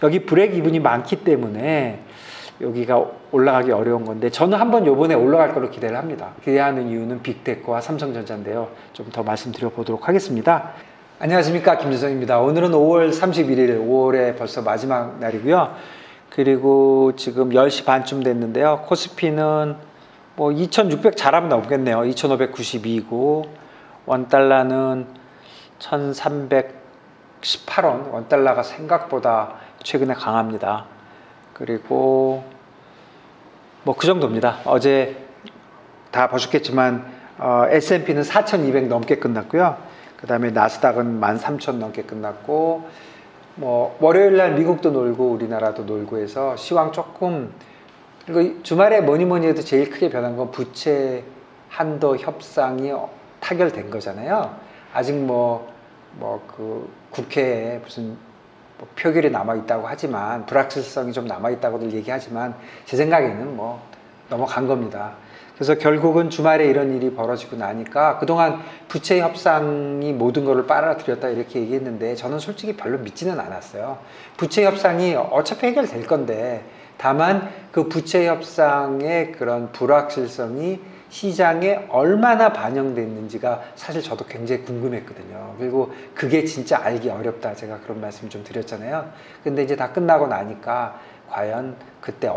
여기 브레이크 이븐이 많기 때문에 여기가 올라가기 어려운 건데, 저는 한번 요번에 올라갈 걸로 기대를 합니다. 기대하는 이유는 빅테크와 삼성전자인데요. 좀 더 말씀드려 보도록 하겠습니다. 안녕하십니까, 김주성입니다. 오늘은 5월 31일, 5월의 벌써 마지막 날이고요. 그리고 지금 10시 반쯤 됐는데요. 코스피는 뭐 2600 잘하면 넘겠네요. 2592이고 원달러는 1318원, 원달러가 생각보다 최근에 강합니다. 그리고 뭐 그 정도입니다. 어제 다 보셨겠지만 S&P는 4200 넘게 끝났고요. 그 다음에 나스닥은 13000 넘게 끝났고, 뭐 월요일날 미국도 놀고 우리나라도 놀고 해서 시황 조금, 그리고 주말에 뭐니 해도 제일 크게 변한 건 부채 한도 협상이 타결된 거잖아요. 아직 그 국회에 무슨 표결이 남아있다고 하지만, 불확실성이 좀 남아있다고들 얘기하지만, 제 생각에는 뭐 넘어간 겁니다. 그래서 결국은 주말에 이런 일이 벌어지고 나니까 그동안 부채 협상이 모든 것을 빨아들였다 이렇게 얘기했는데, 저는 솔직히 별로 믿지는 않았어요. 부채 협상이 어차피 해결될 건데, 다만 그 부채 협상의 그런 불확실성이 시장에 얼마나 반영됐는지가 사실 저도 굉장히 궁금했거든요. 그리고 그게 진짜 알기 어렵다, 제가 그런 말씀 좀 드렸잖아요. 근데 이제 다 끝나고 나니까 과연 그때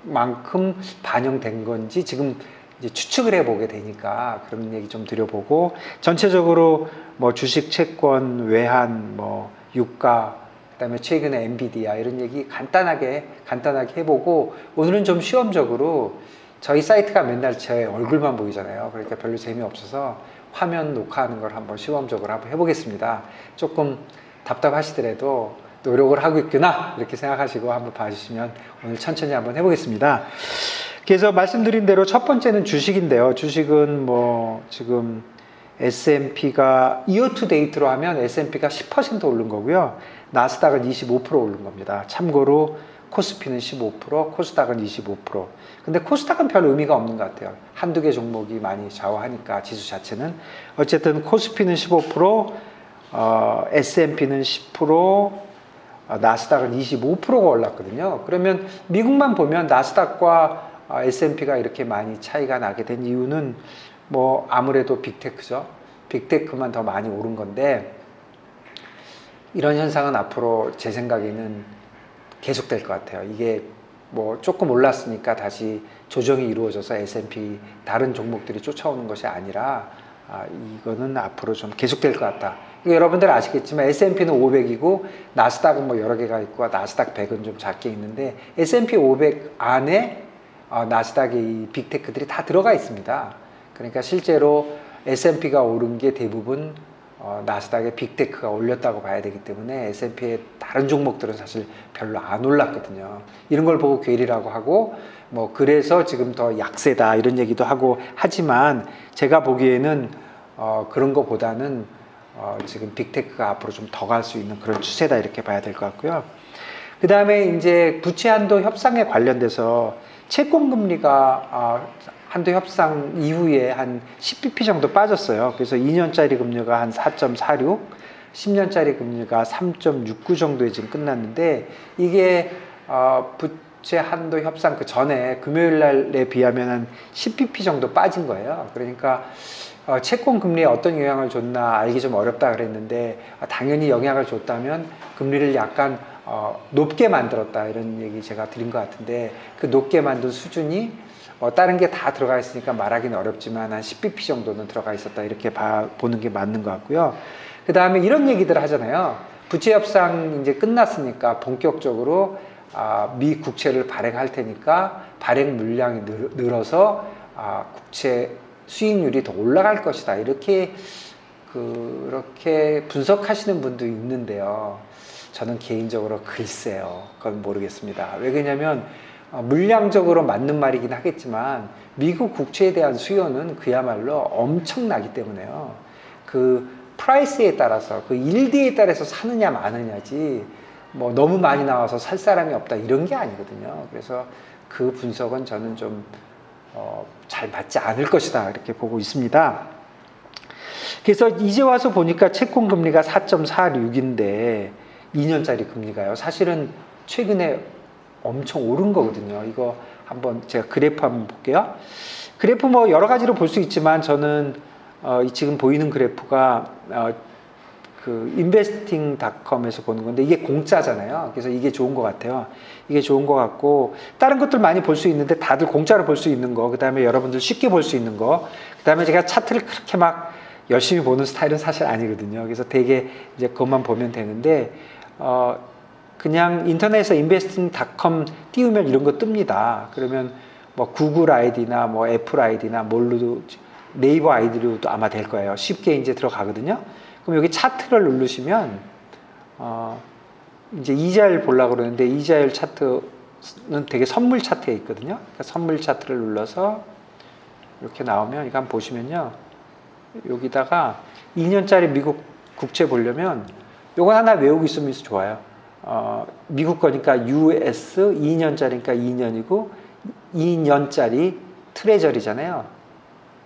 어때만큼 반영된 건지 지금 이제 추측을 해보게 되니까 그런 얘기 좀 드려보고, 전체적으로 뭐 주식, 채권, 외환, 뭐 유가, 그다음에 최근에 엔비디아 이런 얘기 간단하게 해보고, 오늘은 좀 시험적으로, 저희 사이트가 맨날 제 얼굴만 보이잖아요. 그러니까 별로 재미없어서 화면 녹화하는 걸 한번 시험적으로 한번 해보겠습니다. 조금 답답하시더라도 노력을 하고 있구나 이렇게 생각하시고 한번 봐주시면, 오늘 천천히 한번 해보겠습니다. 그래서 말씀드린 대로 첫 번째는 주식인데요. 주식은 뭐 지금 S&P가 이어 투 데이트로 하면 S&P가 10% 오른 거고요. 나스닥은 25% 오른 겁니다. 참고로 코스피는 15%, 코스닥은 25%. 근데 코스닥은 별 의미가 없는 것 같아요. 한두 개 종목이 많이 좌우하니까 지수 자체는. 어쨌든 코스피는 15%, S&P는 10%, 나스닥은 25%가 올랐거든요. 그러면 미국만 보면 나스닥과 S&P가 이렇게 많이 차이가 나게 된 이유는 뭐 아무래도 빅테크죠. 빅테크만 더 많이 오른 건데, 이런 현상은 앞으로 제 생각에는 계속될 것 같아요. 이게 뭐 조금 올랐으니까 다시 조정이 이루어져서 S&P 다른 종목들이 쫓아오는 것이 아니라, 이거는 앞으로 좀 계속될 것 같다. 여러분들 아시겠지만 S&P는 500이고 나스닥은 뭐 여러 개가 있고 나스닥 100은 좀 작게 있는데, S&P 500 안에 나스닥의 이 빅테크들이 다 들어가 있습니다. 그러니까 실제로 S&P가 오른 게 대부분 나스닥의 빅테크가 올렸다고 봐야 되기 때문에 S&P의 다른 종목들은 사실 별로 안 올랐거든요. 이런 걸 보고 괴리라고 하고, 뭐 그래서 지금 더 약세다 이런 얘기도 하고 하지만, 제가 보기에는 그런 것보다는 지금 빅테크가 앞으로 좀 더 갈 수 있는 그런 추세다 이렇게 봐야 될 것 같고요. 그 다음에 이제 부채 한도 협상에 관련돼서 채권금리가 한도 협상 이후에 한 10bp 정도 빠졌어요. 그래서 2년짜리 금리가 한 4.46, 10년짜리 금리가 3.69 정도에 지금 끝났는데, 이게 부채 한도 협상 그 전에 금요일 날에 비하면 한 10bp 정도 빠진 거예요. 그러니까 채권 금리에 어떤 영향을 줬나 알기 좀 어렵다 그랬는데, 당연히 영향을 줬다면 금리를 약간 높게 만들었다 이런 얘기 제가 드린 것 같은데, 그 높게 만든 수준이 다른 게 다 들어가 있으니까 말하기는 어렵지만 한 10bp 정도는 들어가 있었다 이렇게 보는 게 맞는 것 같고요. 그 다음에 이런 얘기들 하잖아요. 부채 협상 이제 끝났으니까 본격적으로 미 국채를 발행할 테니까 발행 물량이 늘어서 국채 수익률이 더 올라갈 것이다 이렇게 그렇게 분석하시는 분도 있는데요. 저는 개인적으로 글쎄요, 그건 모르겠습니다. 왜 그러냐면 물량적으로 맞는 말이긴 하겠지만 미국 국채에 대한 수요는 그야말로 엄청나기 때문에요. 그 프라이스에 따라서, 그 일리에 따라서 사느냐 마느냐지, 뭐 너무 많이 나와서 살 사람이 없다 이런 게 아니거든요. 그래서 그 분석은 저는 좀 잘 맞지 않을 것이다 이렇게 보고 있습니다. 그래서 이제 와서 보니까 채권 금리가 4.46인데 2년짜리 금리가요. 사실은 최근에 엄청 오른 거거든요. 이거 한번 제가 그래프 한번 볼게요. 그래프 뭐 여러 가지로 볼 수 있지만 저는 지금 보이는 그래프가 그 investing.com에서 보는 건데 이게 공짜잖아요. 그래서 이게 좋은 것 같아요. 이게 좋은 것 같고 다른 것들 많이 볼 수 있는데 다들 공짜로 볼 수 있는 거, 그 다음에 여러분들 쉽게 볼 수 있는 거, 그 다음에 제가 차트를 그렇게 막 열심히 보는 스타일은 사실 아니거든요. 그래서 되게 이제 그것만 보면 되는데 그냥 인터넷에서 investing.com 띄우면 이런 거 뜹니다. 그러면 뭐 구글 아이디나 뭐 애플 아이디나 뭘로도 네이버 아이디로도 아마 될 거예요. 쉽게 이제 들어가거든요. 그럼 여기 차트를 누르시면 이제 이자율 보려고 그러는데 이자율 차트는 되게 선물 차트에 있거든요. 그러니까 선물 차트를 눌러서 이렇게 나오면 이거 한번 보시면요. 여기다가 2년짜리 미국 국채 보려면 요거 하나 외우고 있으면 좋아요. 미국 거니까 US 2년짜리니까 2년이고 2년짜리 트레저리잖아요.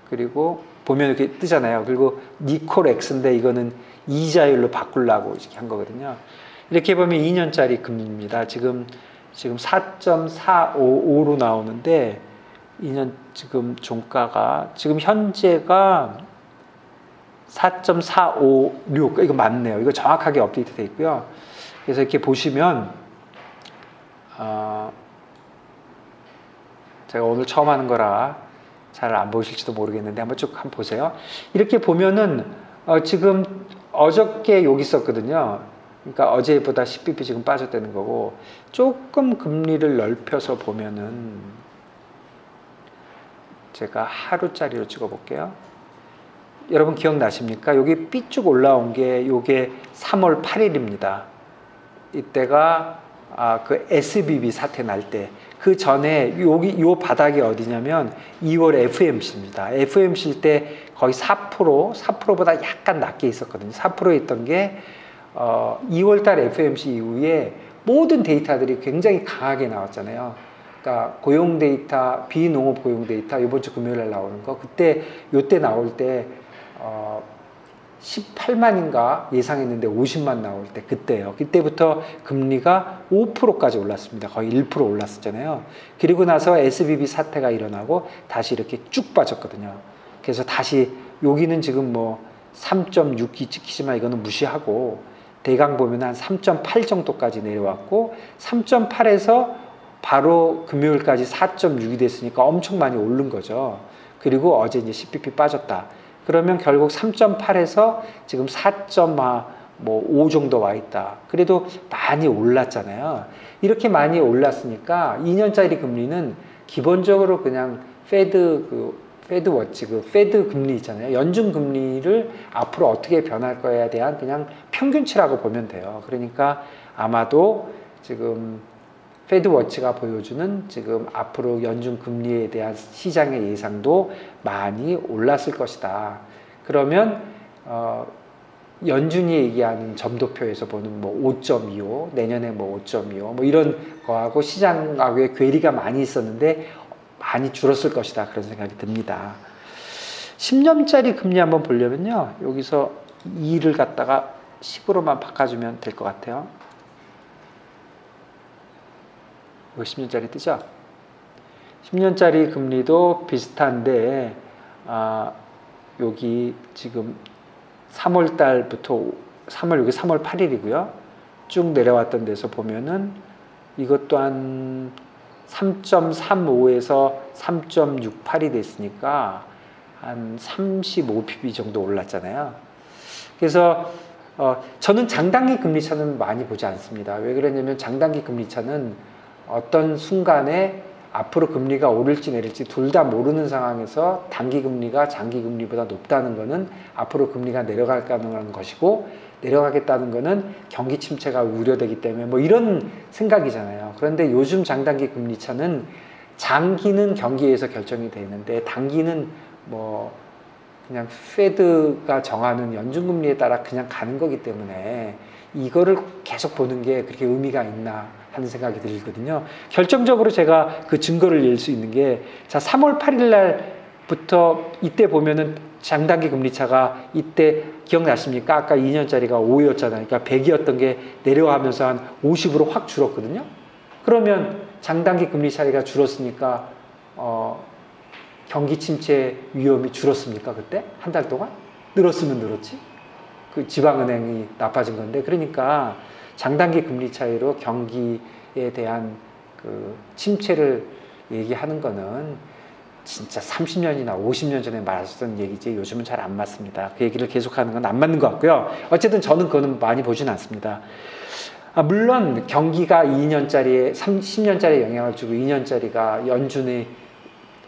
그리고 보면 이렇게 뜨잖아요. 그리고 니콜 X인데 이거는 이자율로 바꾸려고 이렇게 한 거거든요. 이렇게 보면 2년짜리 금리입니다. 지금 4.455로 나오는데 2년 지금 종가가 지금 현재가 4.456 이거 맞네요. 이거 정확하게 업데이트 되어 있고요. 그래서 이렇게 보시면 제가 오늘 처음 하는 거라 잘 안 보실지도 모르겠는데 한번 쭉 한번 보세요. 이렇게 보면은 지금 어저께 여기 있었거든요. 그러니까 어제보다 10bp 지금 빠졌다는 거고 조금 금리를 넓혀서 보면은 제가 하루짜리로 찍어 볼게요. 여러분 기억나십니까? 여기 삐쭉 올라온 게 요게 3월 8일입니다. 이때가 그 SBB 사태 날 때, 그 전에 요 바닥이 어디냐면 2월 FMC입니다. FMC 때 거의 4%보다 약간 낮게 있었거든요. 4%에 있던 게 2월 달 FMC 이후에 모든 데이터들이 굉장히 강하게 나왔잖아요. 그러니까 고용 데이터, 비농업 고용 데이터 이번 주 금요일 날 나오는 거, 그때 요때 나올 때 18만인가 예상했는데 50만 나올 때 그때요. 그때부터 금리가 5%까지 올랐습니다. 거의 1% 올랐었잖아요. 그리고 나서 SBB 사태가 일어나고 다시 이렇게 쭉 빠졌거든요. 그래서 다시 여기는 지금 뭐 3.6이 찍히지만 이거는 무시하고 대강 보면 한 3.8 정도까지 내려왔고 3.8에서 바로 금요일까지 4.6이 됐으니까 엄청 많이 오른 거죠. 그리고 어제 이제 10bp 빠졌다. 그러면 결국 3.8에서 지금 4.5 정도 와 있다. 그래도 많이 올랐잖아요. 이렇게 많이 올랐으니까 2년짜리 금리는 기본적으로 그냥 페드 워치, 페드 금리 있잖아요. 연준 금리를 앞으로 어떻게 변할 거에 대한 그냥 평균치라고 보면 돼요. 그러니까 아마도 지금 페드 워치가 보여주는 지금 앞으로 연준 금리에 대한 시장의 예상도 많이 올랐을 것이다. 그러면 연준이 얘기하는 점도표에서 보는 뭐 5.25, 내년에 뭐 5.25, 뭐 이런 거하고 시장하고의 괴리가 많이 있었는데 많이 줄었을 것이다. 그런 생각이 듭니다. 10년짜리 금리 한번 보려면요. 여기서 2를 갖다가 10으로만 바꿔주면 될 것 같아요. 이거 10년짜리 뜨죠? 10년짜리 금리도 비슷한데 여기 지금 3월 달부터 여기 3월 8일이고요. 쭉 내려왔던 데서 보면은 이것도 한 3.35에서 3.68이 됐으니까 한 35pp 정도 올랐잖아요. 그래서 저는 장단기 금리차는 많이 보지 않습니다. 왜 그러냐면 장단기 금리차는 어떤 순간에 앞으로 금리가 오를지 내릴지 둘 다 모르는 상황에서 단기 금리가 장기 금리보다 높다는 것은 앞으로 금리가 내려갈까는 것이고 내려가겠다는 것은 경기 침체가 우려되기 때문에 뭐 이런 생각이잖아요. 그런데 요즘 장단기 금리 차는 장기는 경기에서 결정이 되는데 단기는 뭐 그냥 페드가 정하는 연준금리에 따라 그냥 가는 거기 때문에 이거를 계속 보는 게 그렇게 의미가 있나 하는 생각이 들거든요. 결정적으로 제가 그 증거를 낼 수 있는 게, 자, 3월 8일 날 부터 이때 보면은 장단기 금리차가 이때 기억나십니까? 아까 2년짜리가 5였잖아요. 그러니까 100이었던 게 내려가면서 한 50으로 확 줄었거든요. 그러면 장단기 금리 차이가 줄었으니까 경기 침체 위험이 줄었습니까? 그때 한 달 동안 늘었으면 늘었지. 그 지방은행이 나빠진 건데, 그러니까 장단기 금리 차이로 경기에 대한 그 침체를 얘기하는 거는 진짜 30년이나 50년 전에 말했던 얘기지 요즘은 잘 안 맞습니다. 그 얘기를 계속하는 건 안 맞는 것 같고요. 어쨌든 저는 그거는 많이 보진 않습니다. 물론 경기가 2년짜리에 30년짜리 영향을 주고 2년짜리가 연준이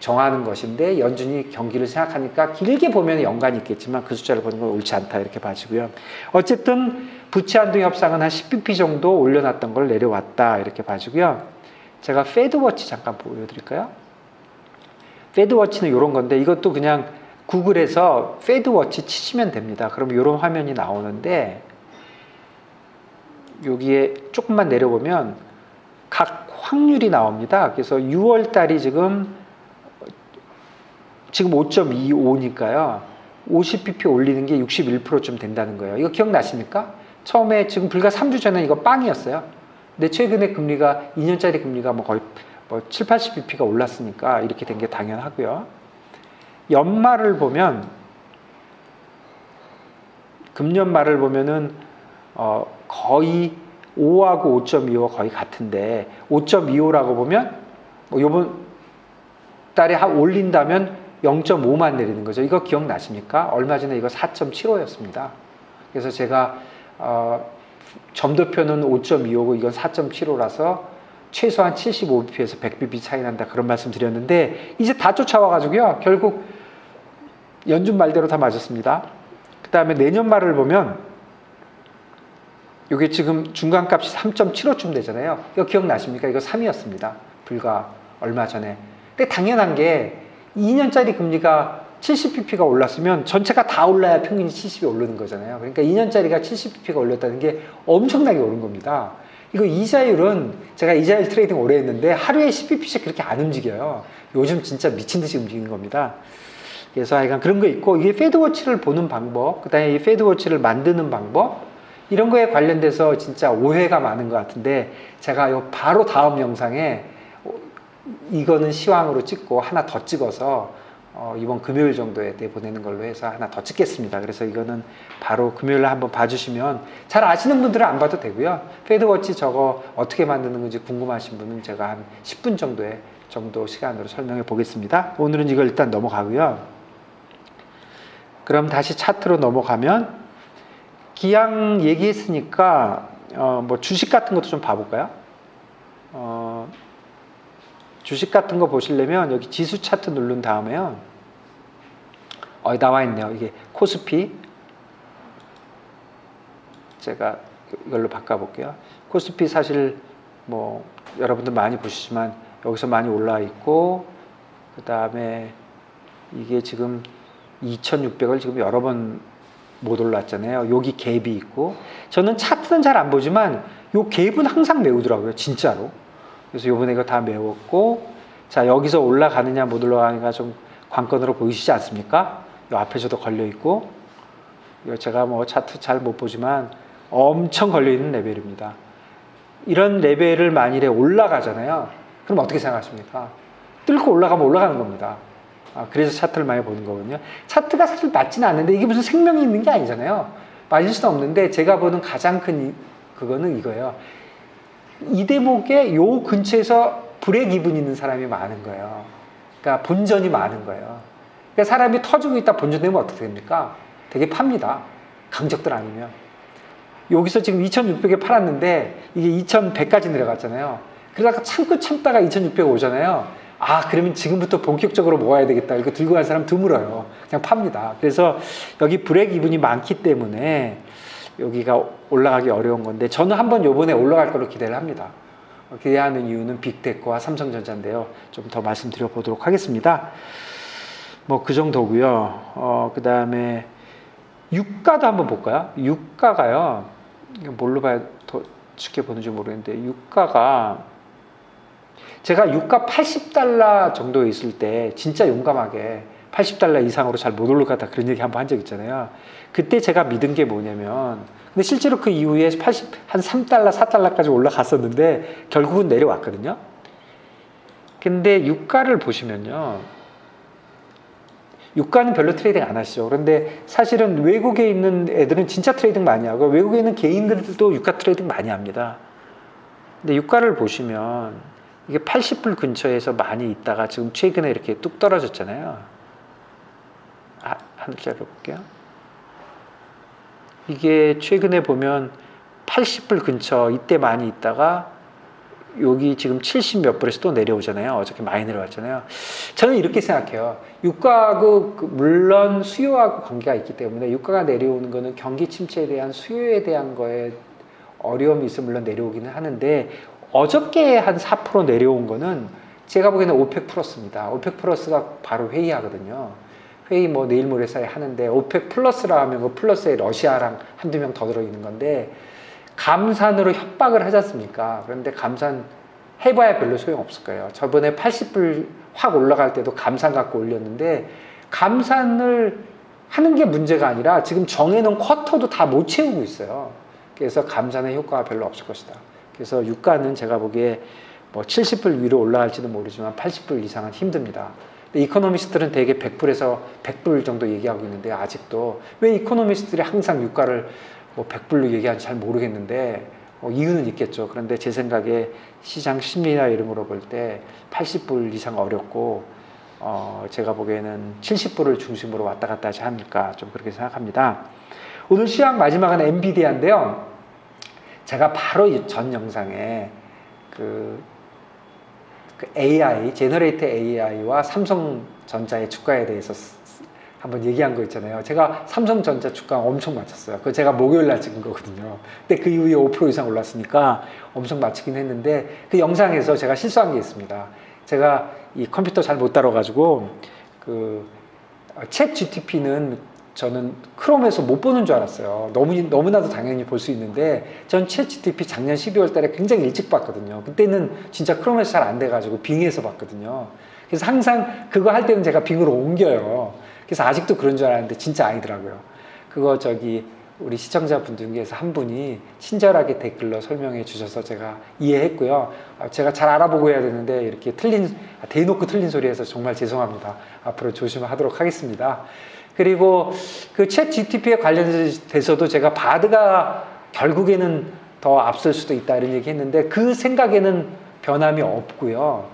정하는 것인데 연준이 경기를 생각하니까 길게 보면 연관이 있겠지만 그 숫자를 보는 건 옳지 않다 이렇게 봐지고요. 어쨌든 부채 한도 협상은 한 10bp 정도 올려놨던 걸 내려왔다 이렇게 봐지고요. 제가 페드워치 잠깐 보여드릴까요? 페드워치는 이런 건데 이것도 그냥 구글에서 페드워치 치시면 됩니다. 그럼 이런 화면이 나오는데 여기에 조금만 내려보면 각 확률이 나옵니다. 그래서 6월 달이 지금 5.25니까요. 50bp 올리는 게 61%쯤 된다는 거예요. 이거 기억나십니까? 처음에 지금 불과 3주 전에 이거 빵이었어요. 근데 최근에 금리가 2년짜리 금리가 뭐 거의 7, 80bp가 올랐으니까 이렇게 된 게 당연하고요. 연말을 보면 금년말을 보면은 거의 5하고 5.25가 거의 같은데 5.25라고 보면 뭐 요번 달에 올린다면 0.5만 내리는 거죠. 이거 기억나십니까? 얼마 전에 이거 4.75였습니다. 그래서 제가 점도표는 5.25고 이건 4.75라서 최소한 75bp에서 100bp 차이 난다 그런 말씀 드렸는데 이제 다 쫓아와 가지고요. 결국 연준 말대로 다 맞았습니다. 그 다음에 내년 말을 보면 이게 지금 중간값이 3.75쯤 되잖아요. 이거 기억나십니까? 이거 3이었습니다. 불과 얼마 전에. 근데 당연한 게 2년짜리 금리가 70bp가 올랐으면 전체가 다 올라야 평균이 70이 오르는 거잖아요. 그러니까 2년짜리가 70bp가 올렸다는 게 엄청나게 오른 겁니다. 이거 이자율은 제가 이자율 트레이딩 오래 했는데 하루에 10bp씩 그렇게 안 움직여요. 요즘 진짜 미친 듯이 움직이는 겁니다. 그래서 하여간 그런 거 있고 이게 페드워치를 보는 방법, 그 다음에 이 페드워치를 만드는 방법 이런 거에 관련돼서 진짜 오해가 많은 것 같은데 제가 요 바로 다음 영상에 이거는 시황으로 찍고 하나 더 찍어서 이번 금요일 정도에 내보내는 걸로 해서 하나 더 찍겠습니다. 그래서 이거는 바로 금요일에 한번 봐주시면 잘 아시는 분들은 안 봐도 되고요. 페드워치 저거 어떻게 만드는 건지 궁금하신 분은 제가 한 10분 정도 시간으로 설명해 보겠습니다. 오늘은 이걸 일단 넘어가고요. 그럼 다시 차트로 넘어가면 기왕 얘기했으니까 뭐 주식 같은 것도 좀 봐볼까요? 주식 같은 거 보시려면 여기 지수 차트 누른 다음에요. 나와 있네요. 이게 코스피. 제가 이걸로 바꿔볼게요. 코스피 사실 뭐 여러분들 많이 보시지만 여기서 많이 올라와 있고 그 다음에 이게 지금 2600을 지금 여러 번 못 올랐잖아요. 여기 갭이 있고 저는 차트는 잘 안 보지만 요 갭은 항상 메우더라고요. 진짜로. 그래서 요번에 이거 다 메웠고 자 여기서 올라가느냐 못 올라가느냐가 좀 관건으로 보이시지 않습니까? 요 앞에 저도 걸려 있고 이거 제가 뭐 차트 잘 못 보지만 엄청 걸려 있는 레벨입니다. 이런 레벨을 만일에 올라가잖아요. 그럼 어떻게 생각하십니까? 뚫고 올라가면 올라가는 겁니다. 그래서 차트를 많이 보는 거거든요. 차트가 사실 맞지는 않는데 이게 무슨 생명이 있는 게 아니잖아요. 맞을 수는 없는데 제가 보는 가장 큰 그거는 이거예요. 이 대목에 요 근처에서 불의 기분 있는 사람이 많은 거예요. 그러니까 본전이 많은 거예요. 그러니까 사람이 터지고 있다 본전되면 어떻게 됩니까? 되게 팝니다. 강적들 아니면. 여기서 지금 2600에 팔았는데 이게 2100까지 내려갔잖아요. 그러다가 참다가 2600 오잖아요. 그러면 지금부터 본격적으로 모아야 되겠다. 이거 들고 간 사람 드물어요. 그냥 팝니다. 그래서 여기 불의 기분이 많기 때문에 여기가 올라가기 어려운 건데 저는 한번 요번에 올라갈 거로 기대를 합니다. 기대하는 이유는 빅테크와 삼성전자인데요. 좀 더 말씀드려 보도록 하겠습니다. 뭐 그 정도고요. 그 다음에 유가도 한번 볼까요? 유가가요. 이거 뭘로 봐야 더 쉽게 보는지 모르겠는데 유가가 제가 유가 $80 정도에 있을 때 진짜 용감하게 $80 이상으로 잘 못 올라가다 그런 얘기 한번 한 적 있잖아요. 그때 제가 믿은 게 뭐냐면, 근데 실제로 그 이후에 한 $3, $4까지 올라갔었는데 결국은 내려왔거든요. 근데 유가를 보시면요, 유가는 별로 트레이딩 안 하시죠. 그런데 사실은 외국에 있는 애들은 진짜 트레이딩 많이 하고, 외국에 있는 개인들도 유가 트레이딩 많이 합니다. 근데 유가를 보시면 이게 80불 근처에서 많이 있다가 지금 최근에 이렇게 뚝 떨어졌잖아요. 하늘자리로 볼게요. 이게 최근에 보면 80불 근처 이때 많이 있다가 여기 지금 70 몇 불에서 또 내려오잖아요. 어저께 많이 내려왔잖아요. 저는 이렇게 생각해요. 유가하고 물론 수요하고 관계가 있기 때문에 유가가 내려오는 거는 경기 침체에 대한 수요에 대한 거에 어려움이 있어 물론 내려오기는 하는데, 어저께 한 4% 내려온 거는 제가 보기에는 오펙 플러스입니다. 오펙 플러스가 바로 회의하거든요. 회의 뭐 내일 모레 사이 하는데, 오펙 플러스라 하면 그 플러스에 러시아랑 한두 명 더 들어있는 건데, 감산으로 협박을 하지 않습니까? 그런데 감산 해봐야 별로 소용없을 거예요. 저번에 80불 확 올라갈 때도 감산 갖고 올렸는데, 감산을 하는 게 문제가 아니라 지금 정해놓은 쿼터도 다 못 채우고 있어요. 그래서 감산의 효과가 별로 없을 것이다. 그래서 유가는 제가 보기에 뭐 70불 위로 올라갈지도 모르지만 80불 이상은 힘듭니다. 근데 이코노미스트들은 대개 100불에서 100불 정도 얘기하고 있는데, 아직도 왜 이코노미스트들이 항상 유가를 뭐 100불로 얘기하는지 잘 모르겠는데, 이유는 있겠죠. 그런데 제 생각에 시장 심리나 이런 거로 볼 때 80불 이상 어렵고, 제가 보기에는 70불을 중심으로 왔다 갔다 하지 않을까, 좀 그렇게 생각합니다. 오늘 시황 마지막은 엔비디아인데요. 제가 바로 전 영상에 그 AI, 제너레이트 AI와 삼성전자의 주가에 대해서 한번 얘기한 거 있잖아요. 제가 삼성전자 주가 엄청 맞췄어요. 그거 제가 목요일 날 찍은 거거든요. 근데 그 이후에 5% 이상 올랐으니까 엄청 맞추긴 했는데, 그 영상에서 제가 실수한 게 있습니다. 제가 이 컴퓨터 잘 못 다뤄가지고 챗 GTP는 저는 크롬에서 못 보는 줄 알았어요. 너무나도 당연히 볼 수 있는데, 전 챗 GTP 작년 12월 달에 굉장히 일찍 봤거든요. 그때는 진짜 크롬에서 잘 안 돼가지고 빙에서 봤거든요. 그래서 항상 그거 할 때는 제가 빙으로 옮겨요. 그래서 아직도 그런 줄 알았는데 진짜 아니더라고요. 그거 우리 시청자분들 중에서 한 분이 친절하게 댓글로 설명해 주셔서 제가 이해했고요. 제가 잘 알아보고 해야 되는데 이렇게 대놓고 틀린 소리 해서 정말 죄송합니다. 앞으로 조심하도록 하겠습니다. 그리고 그 챗 GTP에 관련돼서도 제가 바드가 결국에는 더 앞설 수도 있다 이런 얘기 했는데, 그 생각에는 변함이 없고요.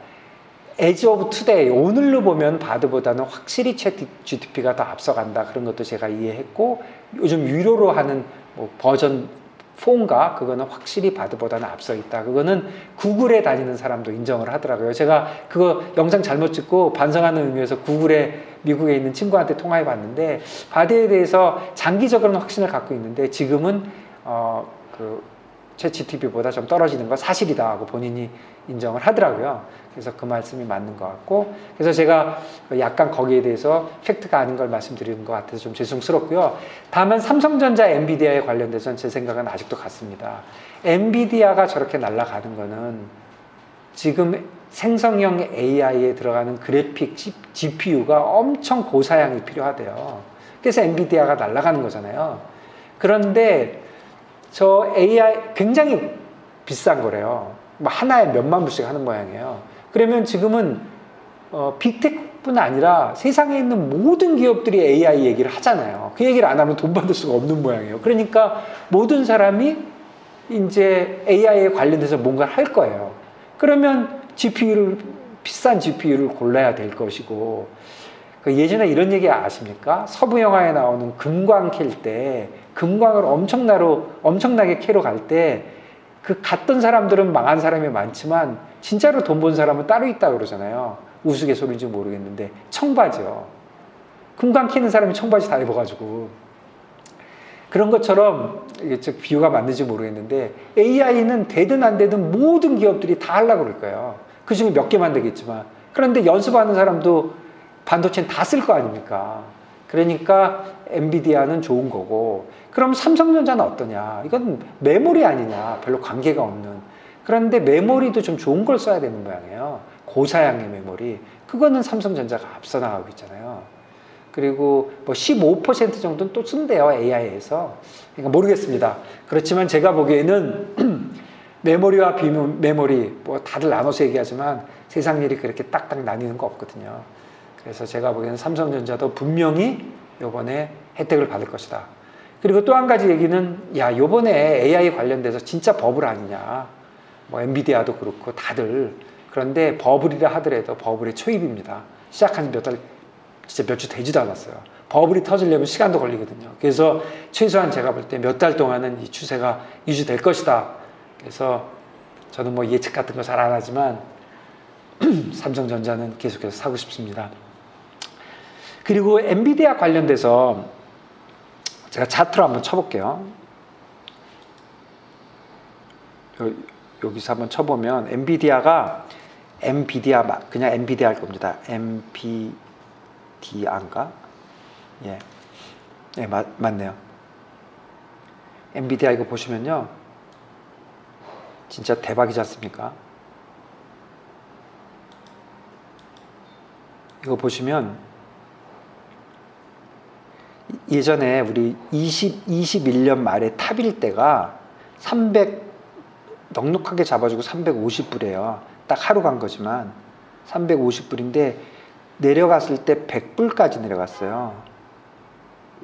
as of today, 오늘로 보면 바드보다는 확실히 챗 GTP가 더 앞서간다, 그런 것도 제가 이해했고, 요즘 유료로 하는 뭐 버전 4인가 그거는 확실히 바드보다는 앞서 있다. 그거는 구글에 다니는 사람도 인정을 하더라고요. 제가 그거 영상 잘못 찍고 반성하는 의미에서 구글에 미국에 있는 친구한테 통화해 봤는데, 바드에 대해서 장기적으로는 확신을 갖고 있는데 지금은 챗 GTP보다 좀 떨어지는 건 사실이다 하고 본인이 인정을 하더라고요. 그래서 그 말씀이 맞는 것 같고, 그래서 제가 약간 거기에 대해서 팩트가 아닌 걸 말씀드리는 것 같아서 좀 죄송스럽고요. 다만 삼성전자, 엔비디아에 관련돼서는 제 생각은 아직도 같습니다. 엔비디아가 저렇게 날아가는 거는 지금 생성형 AI에 들어가는 그래픽 GPU가 엄청 고사양이 필요하대요. 그래서 엔비디아가 날아가는 거잖아요. 그런데 저 AI 굉장히 비싼 거래요. 뭐 하나에 몇만 불씩 하는 모양이에요. 그러면 지금은 빅테크뿐 아니라 세상에 있는 모든 기업들이 AI 얘기를 하잖아요. 그 얘기를 안 하면 돈 받을 수가 없는 모양이에요. 그러니까 모든 사람이 이제 AI에 관련돼서 뭔가를 할 거예요. 그러면 비싼 GPU를 골라야 될 것이고, 예전에 이런 얘기 아십니까? 서부 영화에 나오는 금광 캘 때, 금광을 엄청나게 캐러 갈 때, 그 갔던 사람들은 망한 사람이 많지만 진짜로 돈 번 사람은 따로 있다고 그러잖아요. 우스갯소리인지 모르겠는데 청바지요. 금광 캐는 사람이 청바지 다 입어가지고. 그런 것처럼, 이게 비유가 맞는지 모르겠는데, AI는 되든 안 되든 모든 기업들이 다 하려고 그럴 거예요. 그 중에 몇 개만 되겠지만. 그런데 연습하는 사람도 반도체는 다 쓸 거 아닙니까? 그러니까 엔비디아는 좋은 거고, 그럼 삼성전자는 어떠냐? 이건 메모리 아니냐? 별로 관계가 없는. 그런데 메모리도 좀 좋은 걸 써야 되는 모양이에요. 고사양의 메모리. 그거는 삼성전자가 앞서 나가고 있잖아요. 그리고 뭐 15% 정도는 또 쓴대요, AI에서. 그러니까 모르겠습니다. 그렇지만 제가 보기에는 메모리와 비메모리 뭐 다들 나눠서 얘기하지만 세상 일이 그렇게 딱딱 나뉘는 거 없거든요. 그래서 제가 보기에는 삼성전자도 분명히 요번에 혜택을 받을 것이다. 그리고 또 한 가지 얘기는 야, 요번에 AI 관련돼서 진짜 버블 아니냐. 뭐 엔비디아도 그렇고 다들. 그런데 버블이라 하더라도 버블의 초입입니다. 시작한 몇 달, 진짜 몇 주 되지도 않았어요. 버블이 터지려면 시간도 걸리거든요. 그래서 최소한 제가 볼 때 몇 달 동안은 이 추세가 유지될 것이다. 그래서 저는 뭐 예측 같은 거 잘 안 하지만 삼성전자는 계속해서 사고 싶습니다. 그리고 엔비디아 관련돼서 제가 차트로 한번 쳐볼게요. 여기서 한번 쳐보면 엔비디아가 그냥 엔비디아 할 겁니다. 엔비디아인가? 예, 예, 맞네요. 엔비디아 이거 보시면요, 진짜 대박이지 않습니까? 이거 보시면 예전에 우리 21년 말에 탑일 때가 300 넉넉하게 잡아주고 350불이에요. 딱 하루 간 거지만 350불인데 내려갔을 때 100불까지 내려갔어요.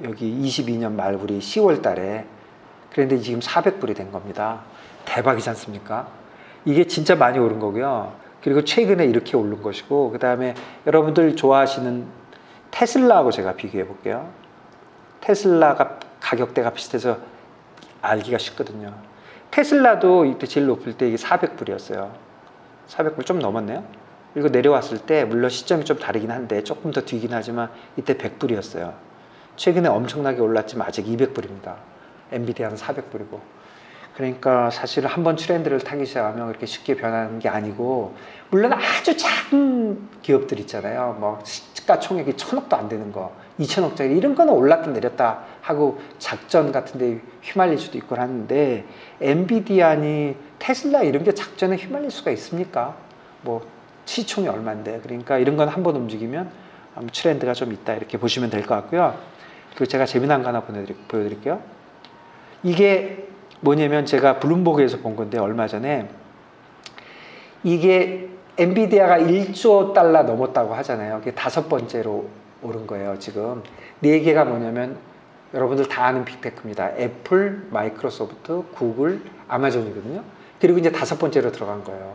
여기 22년 말 우리 10월 달에. 그런데 지금 400불이 된 겁니다. 대박이지 않습니까? 이게 진짜 많이 오른 거고요. 그리고 최근에 이렇게 오른 것이고, 그 다음에 여러분들 좋아하시는 테슬라하고 제가 비교해 볼게요. 테슬라가 가격대가 비슷해서 알기가 쉽거든요. 테슬라도 이때 제일 높을 때 이게 400불이었어요. 400불 좀 넘었네요. 그리고 내려왔을 때 물론 시점이 좀 다르긴 한데 조금 더 뒤긴 하지만 이때 100불이었어요. 최근에 엄청나게 올랐지만 아직 200불입니다. 엔비디아는 400불이고. 그러니까 사실 한번 트렌드를 타기 시작하면 그렇게 쉽게 변하는 게 아니고, 물론 아주 작은 기업들 있잖아요. 뭐 시가총액이 1000억도 안 되는 거, 2000억짜리 이런 거는 올랐다 내렸다 하고 작전 같은 데 휘말릴 수도 있고 하는데, 엔비디아니 테슬라 이런 게 작전에 휘말릴 수가 있습니까? 뭐 시총이 얼마인데. 그러니까 이런 건 한번 움직이면 트렌드가 좀 있다 이렇게 보시면 될 것 같고요. 그리고 제가 재미난 거 하나 보여드릴게요. 이게 뭐냐면 제가 블룸버그에서 본 건데, 얼마 전에 이게 엔비디아가 1조 달러 넘었다고 하잖아요. 그게 5번째로 오른 거예요. 지금 4개가 뭐냐면 여러분들 다 아는 빅테크입니다. 애플, 마이크로소프트, 구글, 아마존이거든요. 그리고 이제 5번째로 들어간 거예요.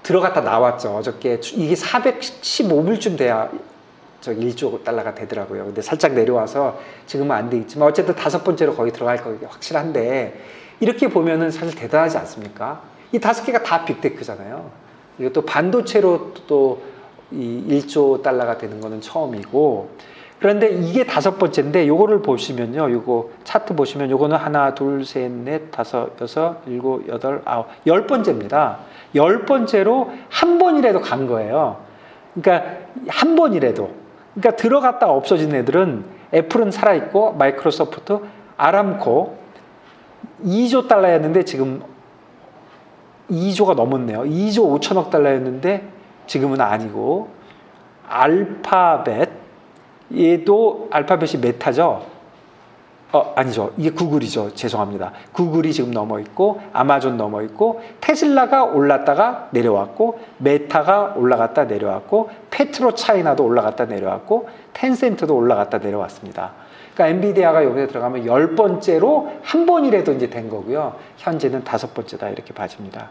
들어갔다 나왔죠. 어저께 이게 415불쯤 돼야 저 1조 달러가 되더라고요. 근데 살짝 내려와서 지금은 안 돼 있지만 어쨌든 5번째로 거의 들어갈 거 확실한데, 이렇게 보면은 사실 대단하지 않습니까? 이 5개가 다 빅테크잖아요. 이것도 반도체로 또 이 1조 달러가 되는 거는 처음이고, 그런데 이게 5번째인데 요거를 보시면요, 요거 차트 보시면 요거는 하나, 둘, 셋, 넷, 다섯, 여섯, 일곱, 여덟, 아홉, 10번째입니다. 10번째로 한 번이라도 간 거예요. 그러니까 한 번이라도. 그러니까 들어갔다 없어진 애들은 애플은 살아있고, 마이크로소프트, 아람코 2조 달러였는데 지금 2조가 넘었네요. 2조 5천억 달러였는데 지금은 아니고, 알파벳, 얘도 알파벳이 메타죠. 아니죠. 이게 구글이죠. 죄송합니다. 구글이 지금 넘어 있고, 아마존 넘어 있고, 테슬라가 올랐다가 내려왔고, 메타가 올라갔다 내려왔고, 페트로 차이나도 올라갔다 내려왔고, 텐센트도 올라갔다 내려왔습니다. 그러니까 엔비디아가 여기에 들어가면 10번째로 한 번이라도 이제 된 거고요. 현재는 5번째다 이렇게 봐집니다.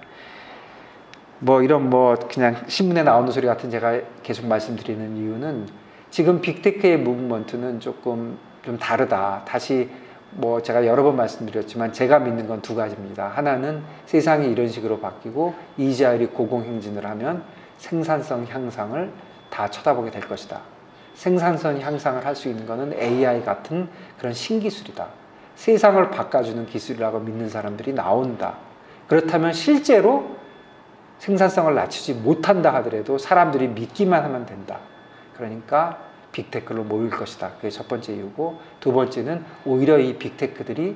뭐 이런 뭐 그냥 신문에 나오는 소리 같은 제가 계속 말씀드리는 이유는, 지금 빅테크의 무브먼트는 조금 좀 다르다. 다시 뭐 제가 여러 번 말씀드렸지만 제가 믿는 건 2가지입니다. 하나는 세상이 이런 식으로 바뀌고 이자율이 고공행진을 하면 생산성 향상을 다 쳐다보게 될 것이다. 생산성 향상을 할 수 있는 거는 AI 같은 그런 신기술이다. 세상을 바꿔주는 기술이라고 믿는 사람들이 나온다. 그렇다면 실제로 생산성을 낮추지 못한다 하더라도 사람들이 믿기만 하면 된다. 그러니까 빅테크로 모일 것이다. 그게 첫 번째 이유고, 두 번째는 오히려 이 빅테크들이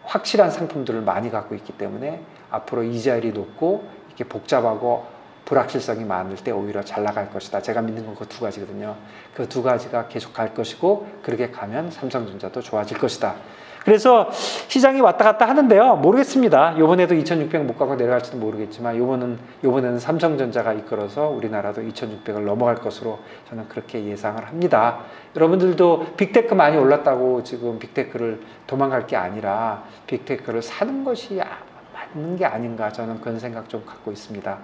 확실한 상품들을 많이 갖고 있기 때문에 앞으로 이자율이 높고 이렇게 복잡하고 불확실성이 많을 때 오히려 잘 나갈 것이다. 제가 믿는 건 그 두 가지거든요. 그 두 가지가 계속 갈 것이고 그렇게 가면 삼성전자도 좋아질 것이다. 그래서 시장이 왔다 갔다 하는데요. 모르겠습니다. 요번에도 2600 못 가고 내려갈지도 모르겠지만 요번에는 삼성전자가 이끌어서 우리나라도 2600을 넘어갈 것으로 저는 그렇게 예상을 합니다. 여러분들도 빅테크 많이 올랐다고 지금 빅테크를 도망갈 게 아니라 빅테크를 사는 것이 맞는 게 아닌가 저는 그런 생각 좀 갖고 있습니다.